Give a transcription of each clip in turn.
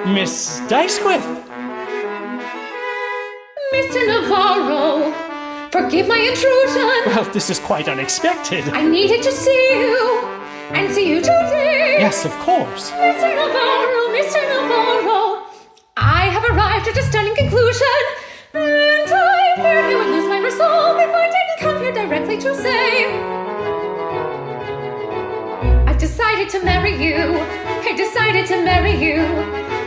Miss Dicewith. Mr. Navarro, forgive my intrusion. Well, this is quite unexpected. I needed to see you, and see you today. Yes, of course. Mr. Navarro, I have arrived at a stunning conclusion, and I feared I would lose my resolve if I didn't come here directly to say I've decided to marry you. I decided to marry you.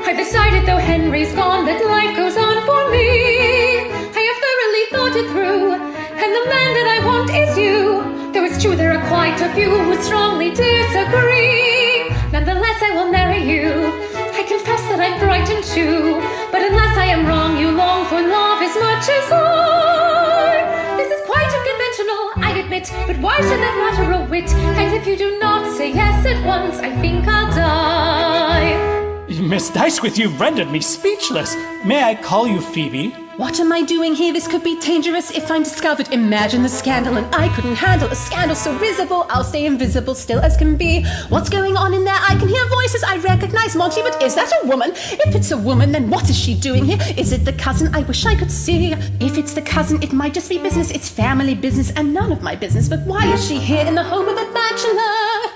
I decided, though Henry's gone, that life goes on for me. I have thoroughly thought it through, and the man that I want is you. Though it's true there are quite a few who strongly disagree, nonetheless I will marry you. I confess that I'm frightened too, but unless I am wrong, you long for love as much as I. This is quite unconventional, I admit, but why should that matter a whit? And if you do not say yes at once, I think I'll die. Miss Dicewith, you've rendered me speechless. May I call you Phoebe? What am I doing here? This could be dangerous if I'm discovered. Imagine the scandal, and I couldn't handle a scandal so visible. I'll stay invisible, still as can be. What's going on in there? I can hear voices. I recognize Monty, but is that a woman? If it's a woman, then what is she doing here? Is it the cousin? I wish I could see. If it's the cousin, it might just be business. It's family business and none of my business. But why is she here in the home of a bachelor?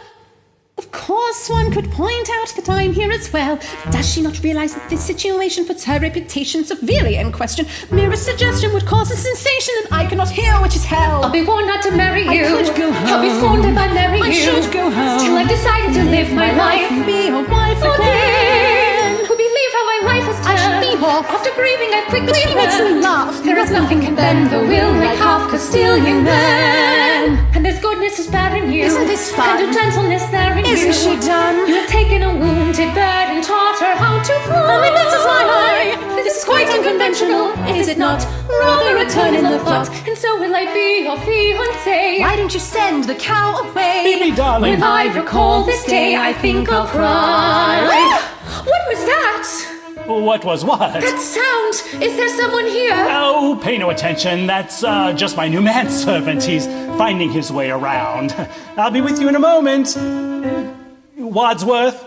Of course, one could point out that I'm here as well. Does she not realize that this situation puts her reputation severely in question? Mere suggestion would cause a sensation, and I cannot hear, which is hell. I'll be warned not to marry you. I could go home. I'll be scorned if I marry you. I should go home. Still I've decided to live my life. Be a wife again. Who believe how my life has turned. I should be off. After grieving, I quickly But he makes me learned laugh. there is nothing can bend the will like half Castilian men. And there's goodness is bad in you. Isn't this fun? And a gentleness there in you. Isn't she done? You have taken a wounded bird and taught her how to fly. Only this is my eye. This is quite unconventional, is it not? Rather a turn in the plot, and so will I be your fiancé. Why don't you send the cow away? Phoebe, darling. When I recall this day, I think I'll cry. What was that? What was what? That sound! Is there someone here? Oh, pay no attention. That's just my new manservant. He's finding his way around. I'll be with you in a moment. Wadsworth,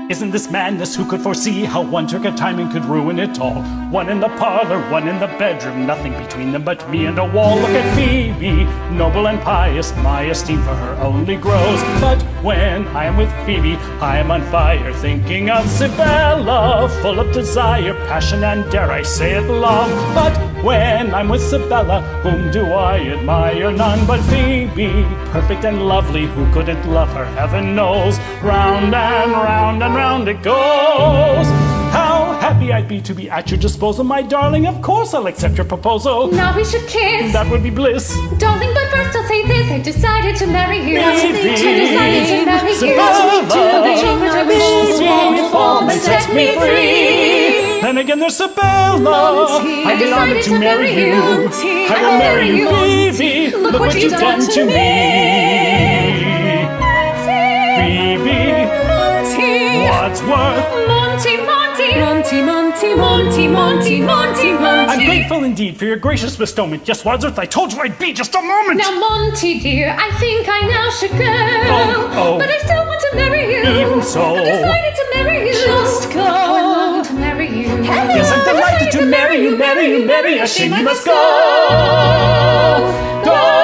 isn't this madness? Who could foresee how one trick of timing could ruin it all? One in the parlor, one in the bedroom, nothing between them but me and a wall. Look at Phoebe, noble and pious, my esteem for her only grows. But when I am with Phoebe, I am on fire, thinking of Sibella, full of desire, passion, and dare I say it, love. But when I'm with Sibella, whom do I admire? None but Phoebe, perfect and lovely, who couldn't love her, heaven knows. Round and round and round it goes. How happy I'd be to be at your disposal, my darling. Of course I'll accept your proposal. Now we should kiss. That would be bliss. Darling, but first I'll say this. I decided to marry you. Phoebe, I decided to marry you. Sibella, The trumpet I wish to swallow to fall and set me free. Then again there's Sibella. I'd be honored to marry you. I will marry you, Phoebe. Look what you've done to me. Phoebe, Wadsworth. Monty. I'm grateful indeed for your gracious bestowment. Yes, Wadsworth, I told you I'd be just a moment. Now, Monty, dear, I think I now should go. Oh. But I still want to marry you. Even so. I've decided to marry you. Just go. How I long to marry you. Yes, I'm delighted to marry you. Marry, a shame you must go. Go.